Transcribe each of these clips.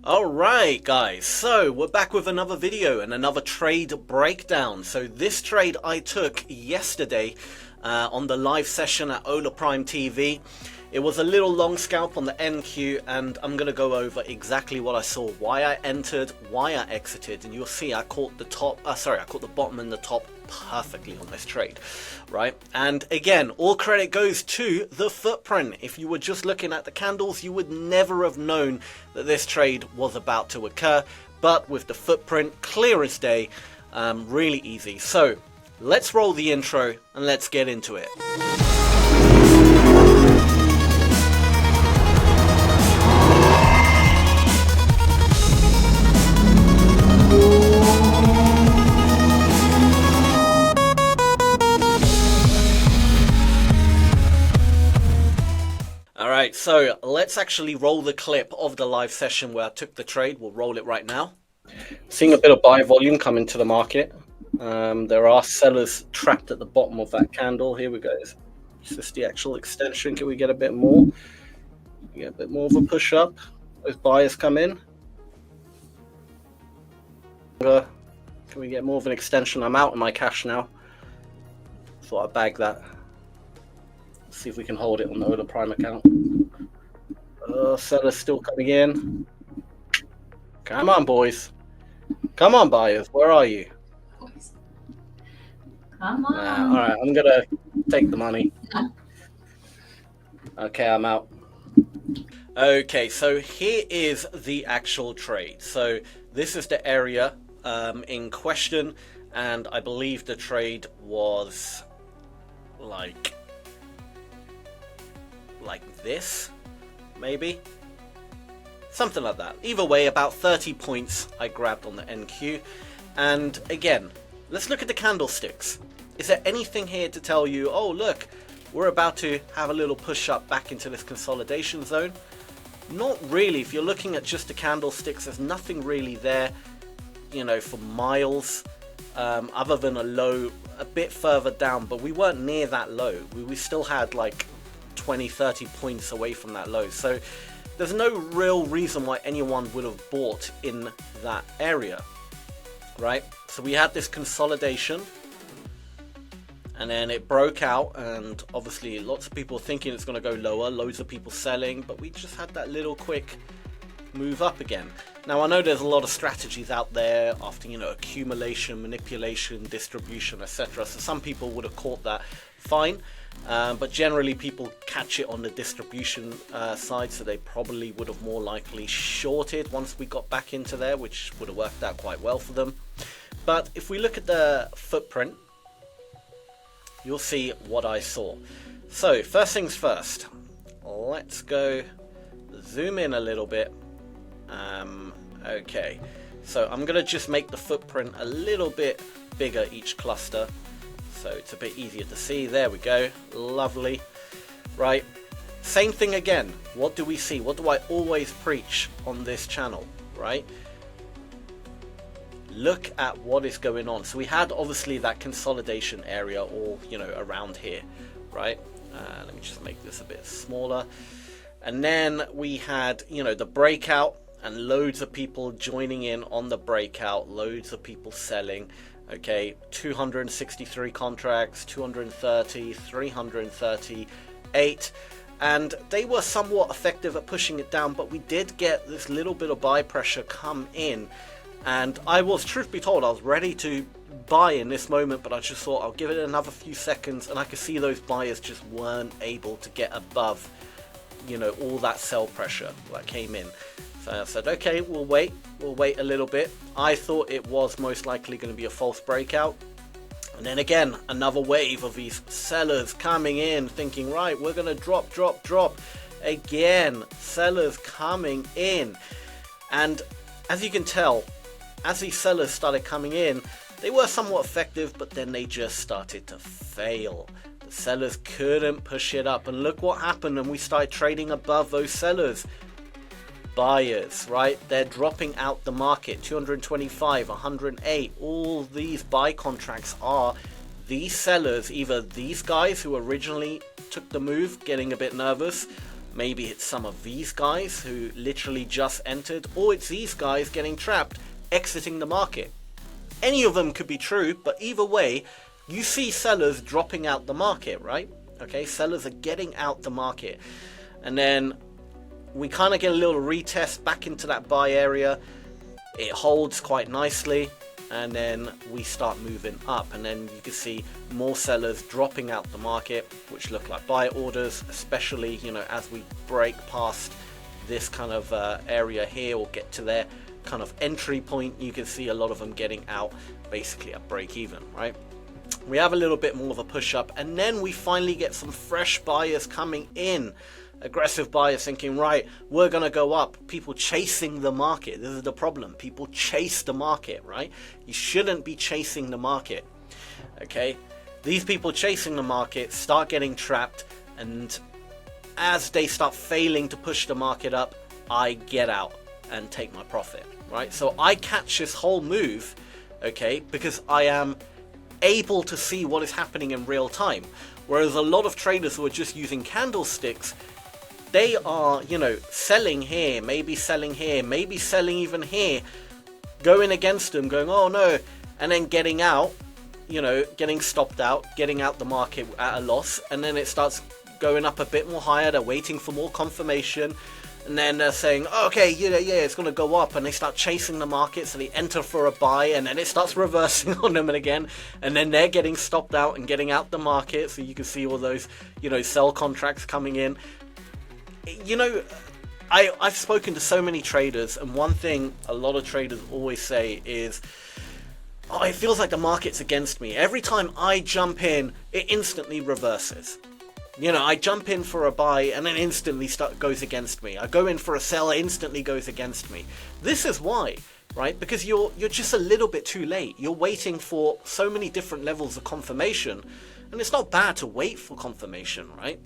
Alright guys, so we're back with another video and another trade breakdown. So this trade I took yesterday on the live session at Ola Prime TV. It was a little long scalp on the NQ, and I'm going to go over exactly what I saw, why I entered, why I exited, and you'll see I caught the I caught the bottom and the top perfectly on this trade, right? And again, all credit goes to the footprint. If you were just looking at the candles, you would never have known that this trade was about to occur, but with the footprint, clear as day, really easy. So let's roll the intro and let's get into it. Alright, so let's actually roll the clip of the live session where I took the trade. We'll roll it right now. Seeing a bit of buy volume come into the market. There are sellers trapped at the bottom of that candle. Here we go. Is this the actual extension? Can we get a bit more? Get a bit more of a push up. Those buyers come in. Can we get more of an extension? I'm out of my cash now. Thought I'd bag that. See if we can hold it on the Ola Prime account. Sellers still coming in. Come on, boys. Come on, buyers. Where are you? Come on. All right, I'm going to take the money. Okay, I'm out. Okay, so here is the actual trade. So this is the area in question, and I believe the trade was like this, maybe something like that. Either way, about 30 points I grabbed on the NQ. And again, let's look at the candlesticks. Is there anything here to tell you, oh look, we're about to have a little push up back into this consolidation zone? Not really. If you're looking at just the candlesticks, there's nothing really there, you know, for miles, other than a low a bit further down, but we weren't near that low. We still had like 20-30 points away from that low, so there's no real reason why anyone would have bought in that area, right? So we had this consolidation, and then it broke out, and obviously lots of people thinking it's going to go lower, loads of people selling, but we just had that little quick move up again. Now I know there's a lot of strategies out there after, you know, accumulation, manipulation, distribution, etc. So some people would have caught that fine, but generally people catch it on the distribution side, so they probably would have more likely shorted once we got back into there, which would have worked out quite well for them. But if we look at the footprint, you'll see what I saw. So first things first, let's go zoom in a little bit. Okay, so I'm gonna just make the footprint a little bit bigger each cluster, so it's a bit easier to see. There we go, lovely. Right, same thing again. What do we see? What do I always preach on this channel, right? Look at what is going on. So we had obviously that consolidation area all, you know, around here, right? Let me just make this a bit smaller. And then we had, you know, the breakout, and loads of people joining in on the breakout, loads of people selling. Okay, 263 contracts, 230, 338, and they were somewhat effective at pushing it down, but we did get this little bit of buy pressure come in, and I was, truth be told, I was ready to buy in this moment, but I just thought I'll give it another few seconds, and I could see those buyers just weren't able to get above, you know, all that sell pressure that came in. So I said, okay, we'll wait a little bit. I thought it was most likely going to be a false breakout. And then again, another wave of these sellers coming in, thinking, right, we're going to drop. Again, sellers coming in. And as you can tell, as these sellers started coming in, they were somewhat effective, but then they just started to fail. The sellers couldn't push it up. And look what happened, and we started trading above those sellers. Buyers, right? They're dropping out the market. 225, 108. All these buy contracts are these sellers, either these guys who originally took the move, getting a bit nervous, Maybe it's some of these guys who literally just entered, or it's these guys getting trapped, exiting the market. Any of them could be true, but either way, you see sellers dropping out the market, right? Okay, sellers are getting out the market. And then we kind of get a little retest back into that buy area. It holds quite nicely, and then we start moving up, and then you can see more sellers dropping out the market, which look like buy orders, especially, you know, as we break past this kind of area here, or get to their kind of entry point. You can see a lot of them getting out basically at break even, right? We have a little bit more of a push up, and then we finally get some fresh buyers coming in. Aggressive buyers thinking, right, we're going to go up. People chasing the market. This is the problem. People chase the market, right? You shouldn't be chasing the market. Okay? These people chasing the market start getting trapped, and as they start failing to push the market up, I get out and take my profit, right? So I catch this whole move, okay, because I am able to see what is happening in real time. Whereas a lot of traders who are just using candlesticks, they are, you know, selling here, maybe selling here, maybe selling even here, going against them, going, oh no, and then getting out, you know, getting stopped out, getting out the market at a loss, and then it starts going up a bit more higher. They're waiting for more confirmation, and then they're saying, oh, okay, yeah, it's going to go up, and they start chasing the market, so they enter for a buy, and then it starts reversing on them again, and then they're getting stopped out and getting out the market, so you can see all those, you know, sell contracts coming in. You know, I've spoken to so many traders, and one thing a lot of traders always say is, oh, it feels like the market's against me. Every time I jump in, it instantly reverses. You know, I jump in for a buy and then instantly goes against me. I go in for a sell, it instantly goes against me. This is why, right? Because you're just a little bit too late. You're waiting for so many different levels of confirmation, and it's not bad to wait for confirmation, right?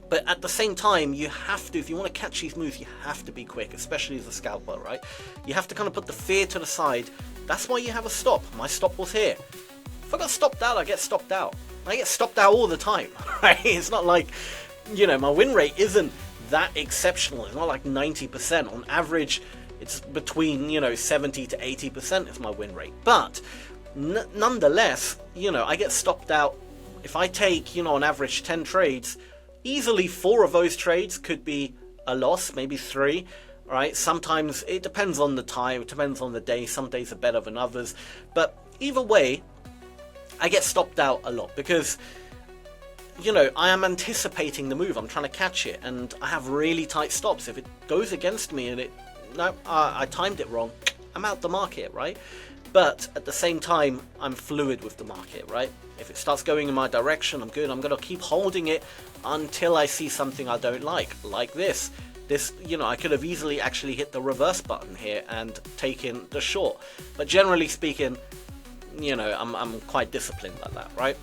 But at the same time, you have to, if you want to catch these moves, you have to be quick, especially as a scalper, right? You have to kind of put the fear to the side. That's why you have a stop. My stop was here. If I got stopped out, I get stopped out. I get stopped out all the time, right? It's not like, you know, my win rate isn't that exceptional. It's not like 90%. On average, it's between, you know, 70 to 80% is my win rate. But nonetheless, you know, I get stopped out. If I take, you know, on average 10 trades, easily 4 of those trades could be a loss, maybe 3, right? Sometimes it depends on the time, it depends on the day. Some days are better than others. But either way, I get stopped out a lot because, you know, I am anticipating the move. I'm trying to catch it, and I have really tight stops. If it goes against me and I timed it wrong, I'm out the market, right? But at the same time, I'm fluid with the market, right? If it starts going in my direction, I'm good. I'm going to keep holding it until I see something I don't like this. This, you know, I could have easily actually hit the reverse button here and taken the short. But generally speaking, you know, I'm quite disciplined like that, right?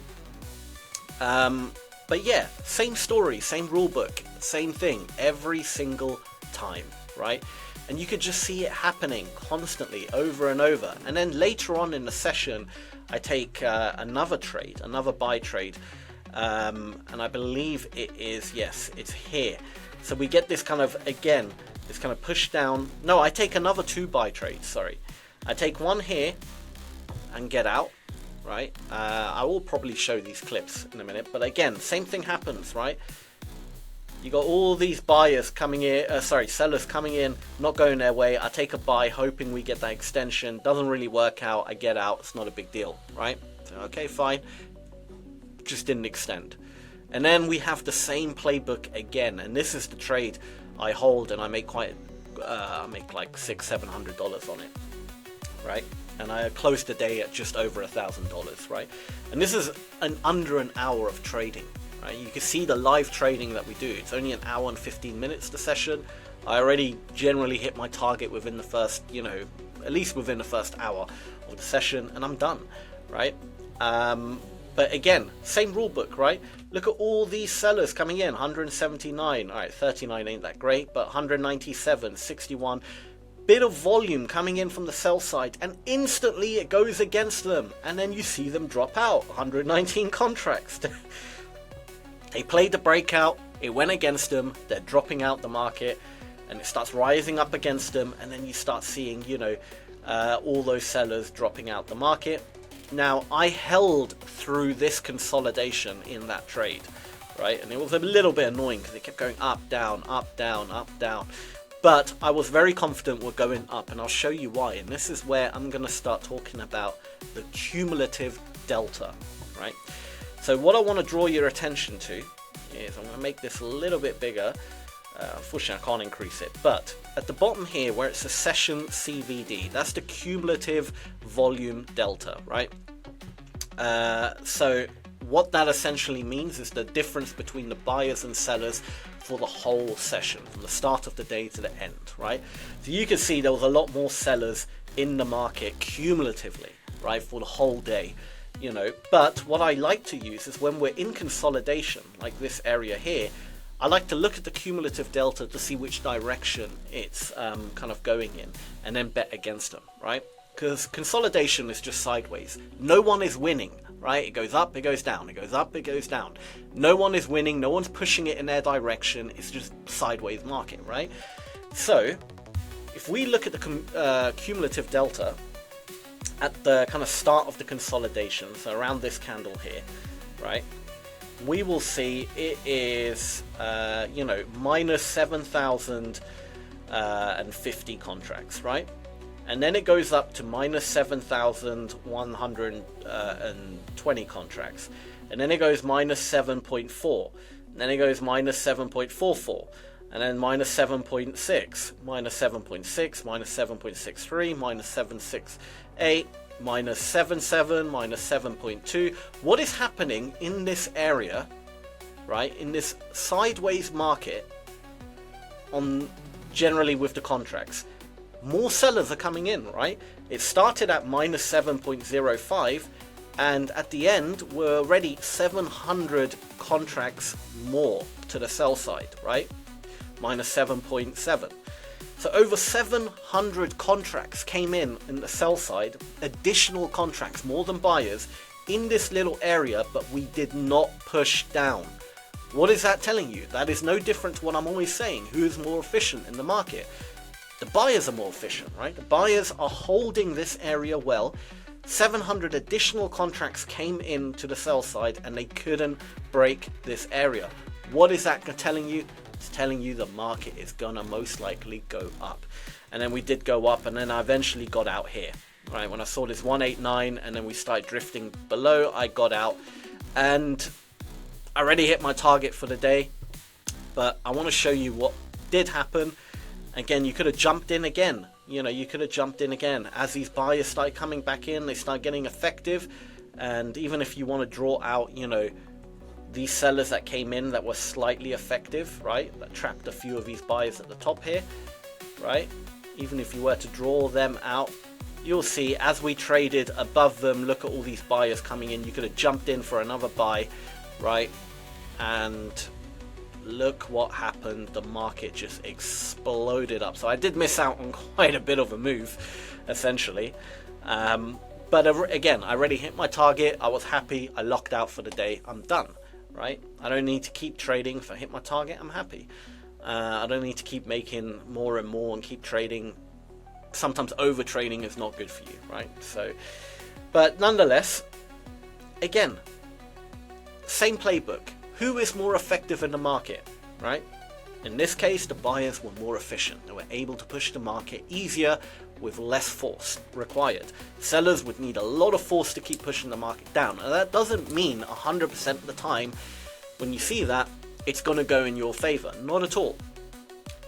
But yeah, same story, same rule book, same thing every single time, right? And you could just see it happening constantly over and over. And then later on in the session, I take another trade, another buy trade. And I believe it is, yes, it's here. So we get this kind of, again, this kind of push down. No, I take another 2 buy trades, sorry. I take one here and get out, right? I will probably show these clips in a minute. But again, same thing happens, right? You got all these buyers coming in, sellers coming in, not going their way. I take a buy, hoping we get that extension. Doesn't really work out. I get out. It's not a big deal, right? So, okay, fine. Just didn't extend. And then we have the same playbook again. And this is the trade I hold, and I make like $600-700 on it, right? And I closed the day at just over $1,000, right? And this is under an hour of trading. Right, you can see the live trading that we do. It's only an hour and 15 minutes the session. I already generally hit my target within the first, you know, at least within the first hour of the session, and I'm done, right? But again, same rule book, right? Look at all these sellers coming in, 179, all right, 39 ain't that great, but 197, 61, bit of volume coming in from the sell side, and instantly it goes against them, and then you see them drop out, 119 contracts. They played the breakout, It went against them, they're dropping out the market, and it starts rising up against them, and then you start seeing, you know, all those sellers dropping out the market. Now, I held through this consolidation in that trade, right? And it was a little bit annoying because it kept going up, down, up, down, up, down. But I was very confident we're going up, and I'll show you why. And this is where I'm going to start talking about the cumulative delta, right? So what I want to draw your attention to is, I'm going to make this a little bit bigger. Unfortunately, I can't increase it. But at the bottom here, where it's a session CVD, that's the cumulative volume delta, right? So what that essentially means is the difference between the buyers and sellers for the whole session, from the start of the day to the end, right? So you can see there was a lot more sellers in the market cumulatively, right, for the whole day, you know. But what I like to use is when we're in consolidation, like this area here, I like to look at the cumulative delta to see which direction it's kind of going in, and then bet against them, right? Because consolidation is just sideways. No one is winning, right? It goes up, it goes down, it goes up, it goes down. No one is winning, no one's pushing it in their direction. It's just sideways market, right? So if we look at the cumulative delta at the kind of start of the consolidation, so around this candle here, right, we will see it is, you know, minus 7,050 contracts, right? And then it goes up to minus 7,120 contracts. And then it goes minus 7.4. And then it goes minus 7.44. And then minus 7.6, minus 7.6, minus 7.63, minus 7.68, minus 7.7, minus 7.2. What is happening in this area, right, in this sideways market, on generally with the contracts? More sellers are coming in, right? It started at minus 7.05, and at the end we're already 700 contracts more to the sell side, right? Minus 7.7. So over 700 contracts came in the sell side, additional contracts, more than buyers, in this little area, but we did not push down. What is that telling you? That is no different to what I'm always saying. Who is more efficient in the market? The buyers are more efficient, right? The buyers are holding this area well. 700 additional contracts came in to the sell side, and they couldn't break this area. What is that telling you? It's telling you the market is gonna most likely go up. And then we did go up, and then I eventually got out here, right? When I saw this 189 and then we started drifting below, I got out, and I already hit my target for the day. But I want to show you what did happen. Again, you could have jumped in again. You know, you could have jumped in again. As these buyers start coming back in, they start getting effective. And even if you want to draw out, you know, these sellers that came in that were slightly effective, right, that trapped a few of these buyers at the top here, right, even if you were to draw them out, you'll see as we traded above them, look at all these buyers coming in. You could have jumped in for another buy, right, and look what happened. The market just exploded up. So I did miss out on quite a bit of a move, essentially. But again, I already hit my target. I was happy. I locked out for the day. I'm done, right? I don't need to keep trading. If I hit my target, I'm happy. I don't need to keep making more and more and keep trading. Sometimes over trading is not good for you, right? So, but nonetheless, again, same playbook. Who is more effective in the market, right? In this case, the buyers were more efficient. They were able to push the market easier with less force required. Sellers would need a lot of force to keep pushing the market down. And that doesn't mean 100% of the time when you see that, it's going to go in your favor. Not at all.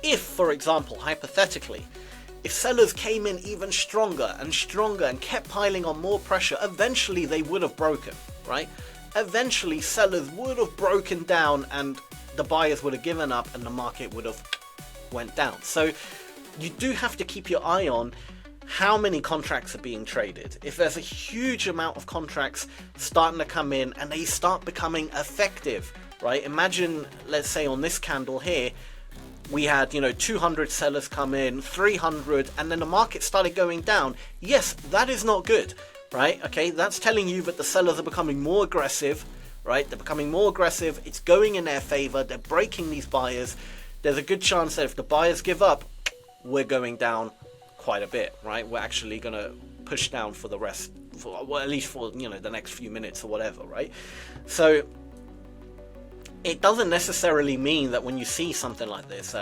If, for example, hypothetically, if sellers came in even stronger and stronger and kept piling on more pressure, eventually they would have broken, right? Eventually sellers would have broken down and the buyers would have given up and the market would have went down. So you do have to keep your eye on how many contracts are being traded. If there's a huge amount of contracts starting to come in and they start becoming effective, right? Imagine, let's say on this candle here, we had, 200 sellers come in, 300, and then the market started going down. Yes, that is not good. Right? Okay, that's telling you that the sellers are becoming more aggressive, right? They're becoming more aggressive. It's going in their favor. They're breaking these buyers. There's a good chance that if the buyers give up, we're going down quite a bit, right? We're actually going to push down for the rest, well, at least for, you know, the next few minutes or whatever, right? So it doesn't necessarily mean that when you see something like this,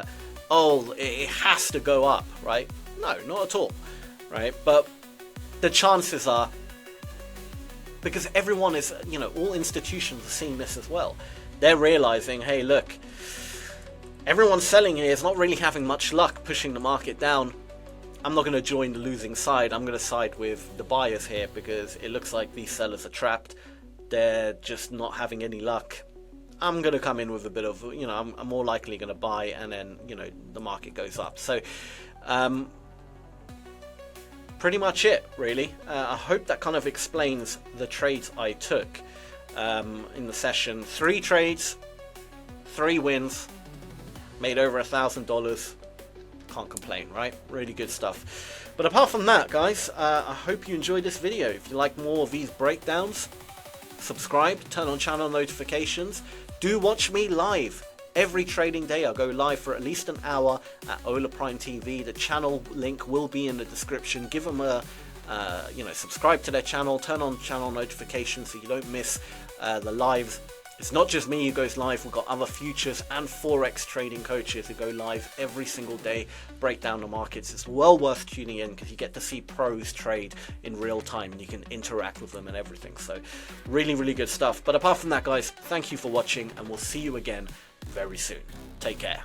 oh, it has to go up, right? No, not at all, right? But the chances are, because everyone is, you know, all institutions are seeing this as well. They're realizing, hey, look, everyone selling here is not really having much luck pushing the market down. I'm not going to join the losing side. I'm going to side with the buyers here because it looks like these sellers are trapped. They're just not having any luck. I'm going to come in with a bit of, you know, I'm more likely going to buy, and then, you know, the market goes up. So, pretty much it, really. I hope that kind of explains the trades I took in the session. 3 trades, 3 wins, made over $1,000. Can't complain, right? Really good stuff. But apart from that, guys, I hope you enjoyed this video. If you like more of these breakdowns, subscribe, turn on channel notifications. Do watch me live every trading day. I'll go live for at least an hour at Ola Prime TV. The channel link will be in the description. Give them a you know, subscribe to their channel, turn on channel notifications so you don't miss the lives. It's not just me who goes live. We've got other futures and forex trading coaches who go live every single day, break down the markets. It's well worth tuning in because you get to see pros trade in real time and you can interact with them and everything. So really, really good stuff. But apart from that, guys, thank you for watching, and we'll see you again very soon. Take care.